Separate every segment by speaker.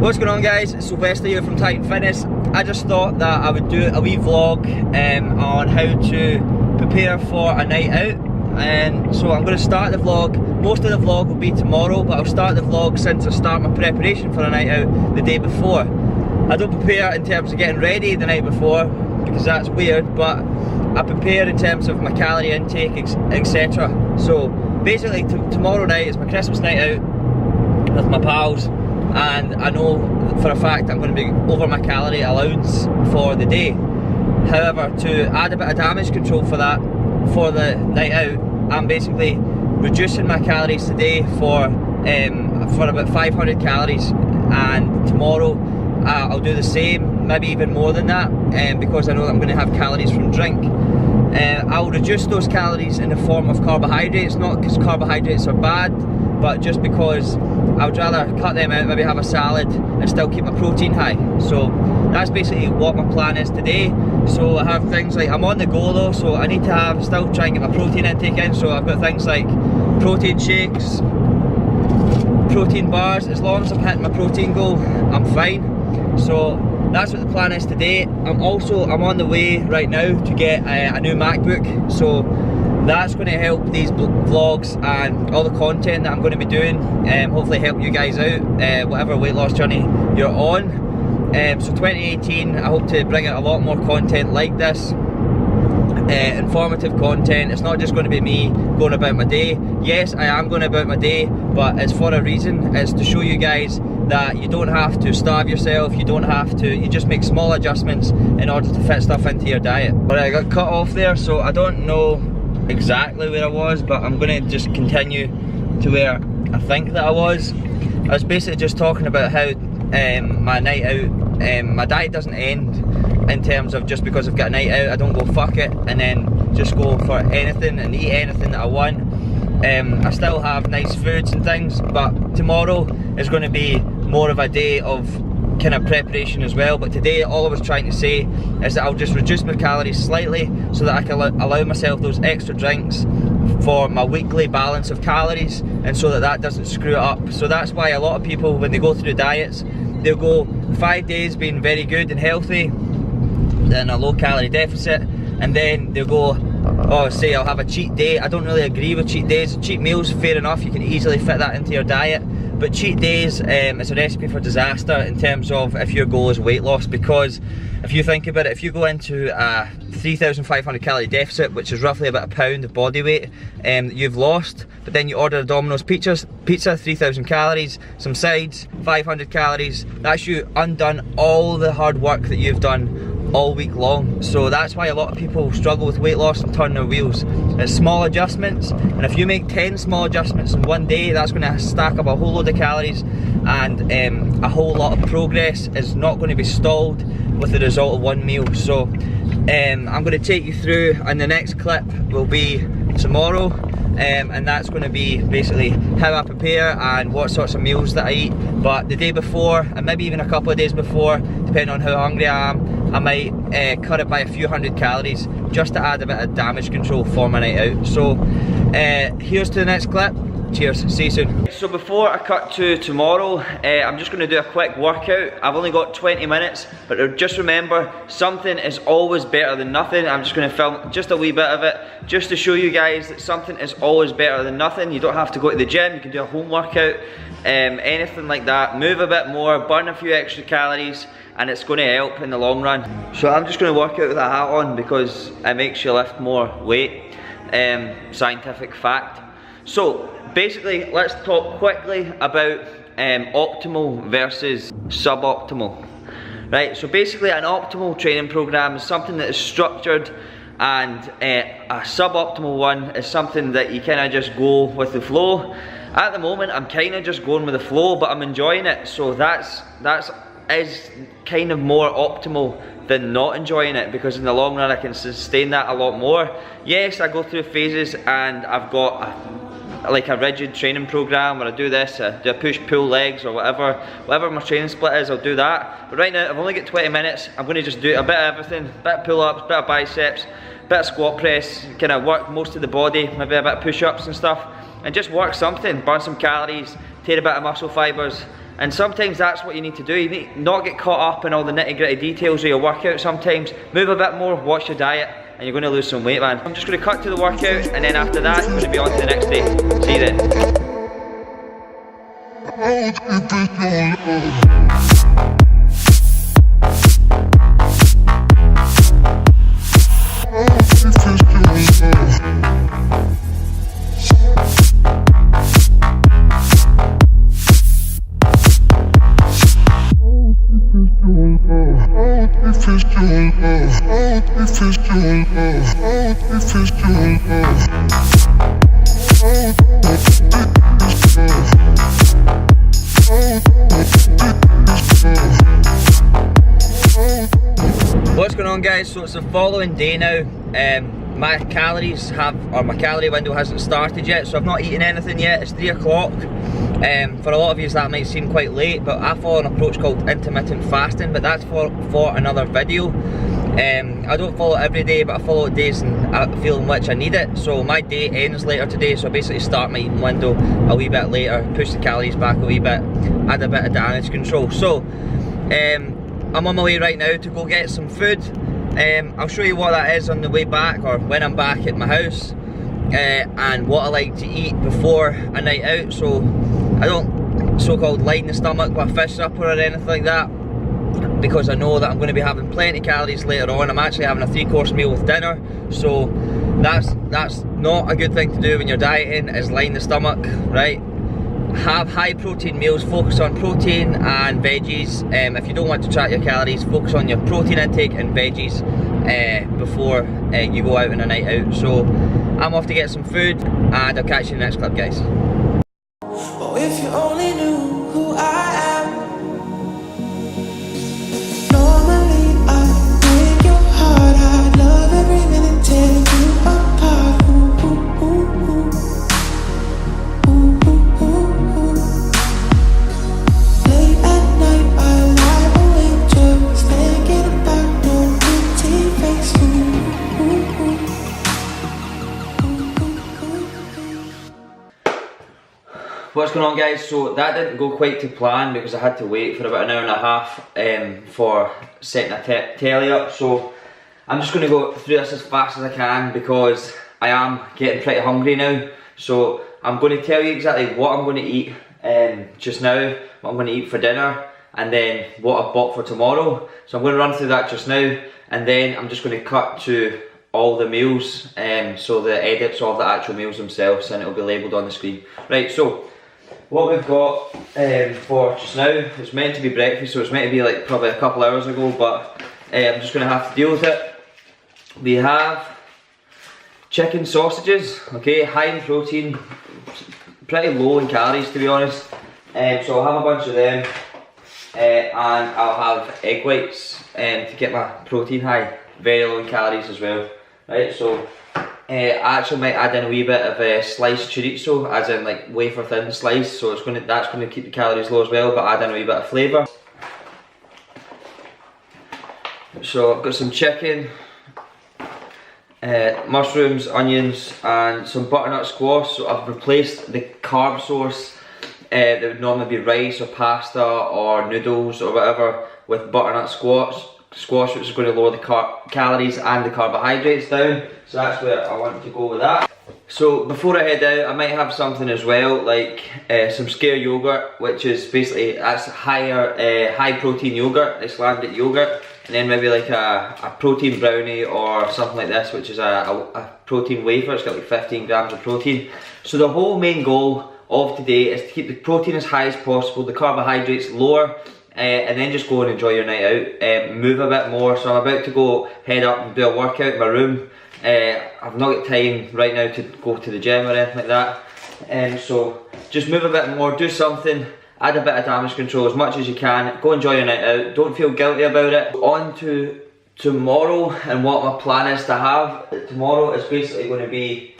Speaker 1: What's going on, guys? It's Sylvester here from Titan Fitness. I just thought that I would do a wee vlog on how to prepare for a night out. And so I'm going to start the vlog. Most of the vlog will be tomorrow, but I'll start the vlog since I start my preparation for a night out the day before. I don't prepare in terms of getting ready the night before, because that's weird, but I prepare in terms of my calorie intake, etc. So basically tomorrow night is my Christmas night out with my pals, and I know for a fact I'm going to be over my calorie allowance for the day. However, to add a bit of damage control for that, for the night out, I'm basically reducing my calories today for about 500 calories, and tomorrow I'll do the same, maybe even more than that, because I know that I'm going to have calories from drink. I'll reduce those calories in the form of carbohydrates, not because carbohydrates are bad, but just because I would rather cut them out, maybe have a salad and still keep my protein high. So that's basically what my plan is today. So I have things like, I'm on the go though, so I need to still try and get my protein intake in. So I've got things like protein shakes, protein bars. As long as I'm hitting my protein goal, I'm fine. So that's what the plan is today. I'm on the way right now to get a new MacBook, so that's going to help these vlogs and all the content that I'm going to be doing, hopefully help you guys out, whatever weight loss journey you're on. So 2018, I hope to bring out a lot more content like this, informative content. It's not just going to be me going about my day. Yes, I am going about my day, but it's for a reason. It's to show you guys that you don't have to starve yourself, you just make small adjustments in order to fit stuff into your diet. But I got cut off there, so I don't know exactly where I was, but I'm going to just continue to where I think that I was. I was basically just talking about how my night out, my diet doesn't end in terms of just because I've got a night out, I don't go fuck it and then just go for anything and eat anything that I want. I still have nice foods and things, but tomorrow is going to be more of a day of kind of preparation as well. But today all I was trying to say is that I'll just reduce my calories slightly so that I can allow myself those extra drinks for my weekly balance of calories, and so that doesn't screw it up. So that's why a lot of people, when they go through diets, they'll go 5 days being very good and healthy, then a low calorie deficit, and then they'll go, oh, say I'll have a cheat day. I don't really agree with cheat days. Cheat meals, fair enough, you can easily fit that into your diet, but cheat days is a recipe for disaster in terms of if your goal is weight loss. Because if you think about it, if you go into a 3,500 calorie deficit, which is roughly about a pound of body weight that you've lost, but then you order a Domino's pizza, 3,000 calories, some sides, 500 calories, that's you undone all the hard work that you've done all week long. So that's why a lot of people struggle with weight loss and turn their wheels. It's small adjustments, and if you make 10 small adjustments in one day, that's going to stack up a whole load of calories, and a whole lot of progress is not going to be stalled with the result of one meal. So I'm going to take you through, and the next clip will be tomorrow, and that's going to be basically how I prepare and what sorts of meals that I eat. But the day before, and maybe even a couple of days before, depending on how hungry I am, I might cut it by a few hundred calories just to add a bit of damage control for my night out. So here's to the next clip. Cheers, see you soon. So before I cut to tomorrow, I'm just going to do a quick workout. I've only got 20 minutes, but just remember, something is always better than nothing. I'm just going to film just a wee bit of it, just to show you guys that something is always better than nothing. You don't have to go to the gym, you can do a home workout, anything like that. Move a bit more, burn a few extra calories, and it's going to help in the long run. So I'm just going to work out with a hat on because it makes you lift more weight, scientific fact. So basically, let's talk quickly about optimal versus suboptimal. Right, so basically an optimal training program is something that is structured, and a suboptimal one is something that you kind of just go with the flow. At the moment, I'm kind of just going with the flow, but I'm enjoying it. So that's kind of more optimal than not enjoying it, because in the long run I can sustain that a lot more. Yes, I go through phases, and I've got like a rigid training program where I do this, do a push pull legs or whatever my training split is, I'll do that. But right now I've only got 20 minutes, I'm going to just do a bit of everything, bit of pull ups, bit of biceps, bit of squat press, kind of work most of the body, maybe a bit of push ups and stuff, and just work something, burn some calories, tear a bit of muscle fibres, And sometimes that's what you need to do. You need not get caught up in all the nitty gritty details of your workout. Sometimes move a bit more, watch your diet, and you're going to lose some weight, man. I'm just going to cut to the workout, and then after that, I'm going to be on to the next day. See you then.
Speaker 2: What's going on, guys? So it's the following day now. My calories my calorie window hasn't started yet, so I've not eaten anything yet. It's 3 o'clock. For a lot of you that might seem quite late, but I follow an approach called intermittent fasting, but that's for another video. I don't follow it every day, but I follow it days and I feel in which I need it. So my day ends later today, so I basically start my eating window a wee bit later, push the calories back a wee bit, add a bit of damage control. So I'm on my way right now to go get some food. I'll show you what that is on the way back, or when I'm back at my house, and what I like to eat before a night out. So I don't so-called line the stomach with a fish supper or anything like that, because I know that I'm going to be having plenty of calories later on. I'm actually having a 3-course meal with dinner, so that's not a good thing to do when you're dieting, is line the stomach, right? Have high protein meals, focus on protein and veggies. If you don't want to track your calories, focus on your protein intake and veggies before you go out on a night out. So I'm off to get some food, and I'll catch you in the next clip, guys.
Speaker 3: Oh, if you only knew who I am. Normally I break your heart, I love every minute, tear you apart. Ooh, ooh, ooh, ooh. Ooh, ooh, ooh, ooh. Late at night I lie awake just thinking about your pretty face. Ooh, ooh, ooh.
Speaker 1: What's going on, guys? So that didn't go quite to plan because I had to wait for about an hour and a half for setting a telly up. So I'm just going to go through this as fast as I can because I am getting pretty hungry now. So I'm going to tell you exactly what I'm going to eat just now, what I'm going to eat for dinner, and then what I bought for tomorrow. So I'm going to run through that just now, and then I'm just going to cut to all the meals, so the edits of the actual meals themselves, and it'll be labelled on the screen. Right, so what we've got for just now, it's meant to be breakfast, so it's meant to be like probably a couple hours ago, but I'm just going to have to deal with it. We have chicken sausages, okay, high in protein, pretty low in calories to be honest. So I'll have a bunch of them, and I'll have egg whites to get my protein high, very low in calories as well. Right, so I actually might add in a wee bit of sliced chorizo, as in like wafer thin slice, so that's going to keep the calories low as well, but add in a wee bit of flavour. So I've got some chicken, mushrooms, onions, and some butternut squash. So I've replaced the carb source that would normally be rice or pasta or noodles or whatever with butternut squash, which is going to lower the calories and the carbohydrates down. So that's where I want to go with that. So before I head out, I might have something as well, like some Scare yogurt, which is basically, that's high protein yogurt, Icelandic yogurt, and then maybe like a protein brownie or something like this, which is a protein wafer. It's got like 15 grams of protein. So the whole main goal of today is to keep the protein as high as possible, the carbohydrates lower, and then just go and enjoy your night out, move a bit more. So I'm about to go head up and do a workout in my room. I've not got time right now to go to the gym or anything like that, so just move a bit more, do something, add a bit of damage control as much as you can, go enjoy your night out, don't feel guilty about it. On to tomorrow and what my plan is to have. Tomorrow is basically going to be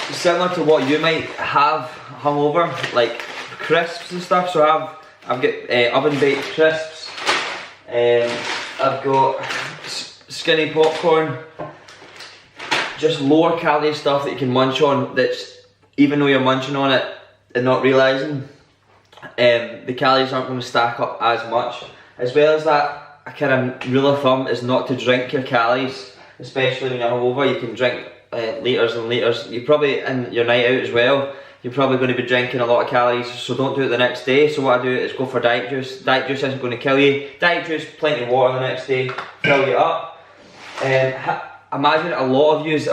Speaker 1: similar to what you might have hungover, like crisps and stuff. So I've got oven baked crisps, I've got skinny popcorn, just lower calorie stuff that you can munch on, that's even though you're munching on it and not realising.
Speaker 2: the calories aren't going to stack up as much. As well as that, a kind of rule of thumb is not to drink your calories, especially when you're hungover. You can drink litres and litres. You probably, in your night out as well, you're probably going to be drinking a lot of calories, so don't do it the next day. So what I do is go for diet juice. Diet juice isn't going to kill you. Diet juice, plenty of water the next day, fill you up. Imagine a lot of yous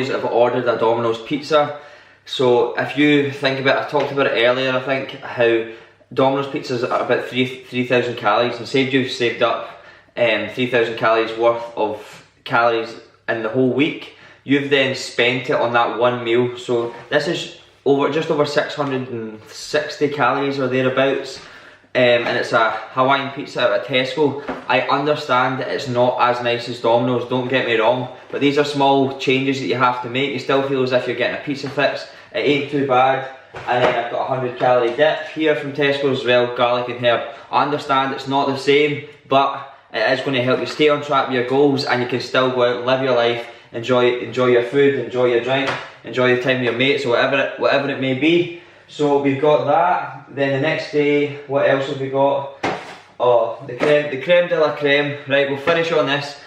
Speaker 2: have ordered a Domino's pizza. So if you think about it, I talked about it earlier, I think, how Domino's pizzas are about 3,000 calories, and say you've saved up 3,000 calories worth of calories in the whole week, you've then spent it on that one meal. So this is just over 660 calories or thereabouts, and it's a Hawaiian pizza out of Tesco. I understand that it's not as nice as Domino's, don't get me wrong, but these are small changes that you have to make. You still feel as if you're getting a pizza fix. It ain't too bad. And then I've got a 100 calorie dip here from Tesco as well, garlic and herb. I understand it's not the same, but it is going to help you stay on track with your goals, and you can still go out and live your life, enjoy your food, enjoy your drink, enjoy your time with your mates, or whatever it may be. So we've got that. Then the next day, what else have we got? Oh, the creme de la creme. Right, we'll finish on this.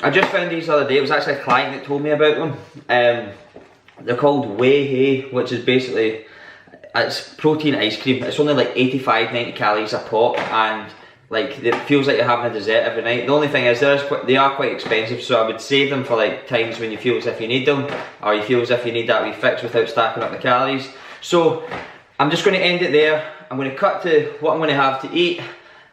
Speaker 2: I just found these the other day. It was actually a client that told me about them. They're called Whey Hay, which is basically, it's protein ice cream. It's only like 85-90 calories a pop, and like it feels like you're having a dessert every night. The only thing is they are quite expensive, so I would save them for like times when you feel as if you need them, or you feel as if you need that wee fix without stacking up the calories. So I'm just going to end it there. I'm going to cut to what I'm going to have to eat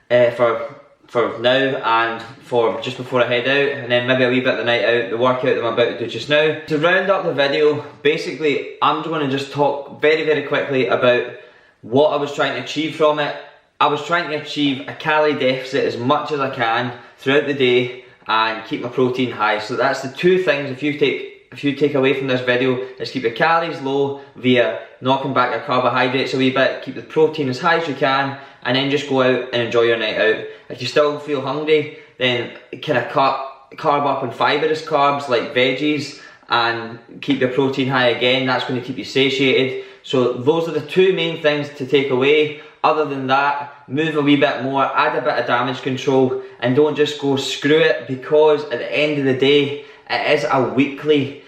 Speaker 2: for now and for just before I head out, and then maybe a wee bit of the night out, the workout that I'm about to do just now. To round up the video, basically I'm going to just talk very quickly about what I was trying to achieve from it. I was trying to achieve a calorie deficit as much as I can throughout the day and keep my protein high. So that's the two things if you take away from this video, is keep your calories low via knocking back your carbohydrates a wee bit, keep the protein as high as you can, and then just go out and enjoy your night out. If you still feel hungry, then kind of carb up on fibrous carbs like veggies, and keep your protein high again. That's going to keep you satiated. So those are the two main things to take away. Other than that, move a wee bit more, add a bit of damage control, and don't just go screw it, because at the end of the day, it is a weekly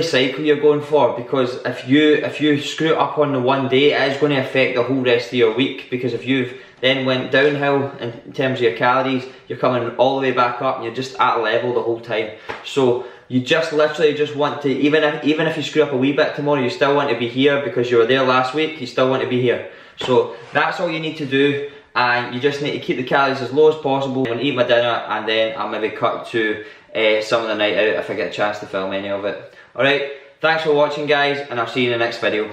Speaker 2: cycle you're going for. Because if you screw it up on the one day, it is going to affect the whole rest of your week. Because if you've then went downhill in terms of your calories, you're coming all the way back up and you're just at a level the whole time. So you just literally just want to, even if you screw up a wee bit tomorrow, you still want to be here because you were there last week, you still want to be here. So that's all you need to do, and you just need to keep the calories as low as possible. I'm going to eat my dinner, and then I'll maybe cut to some of the night out if I get a chance to film any of it. Alright, thanks for watching guys, and I'll see you in the next video.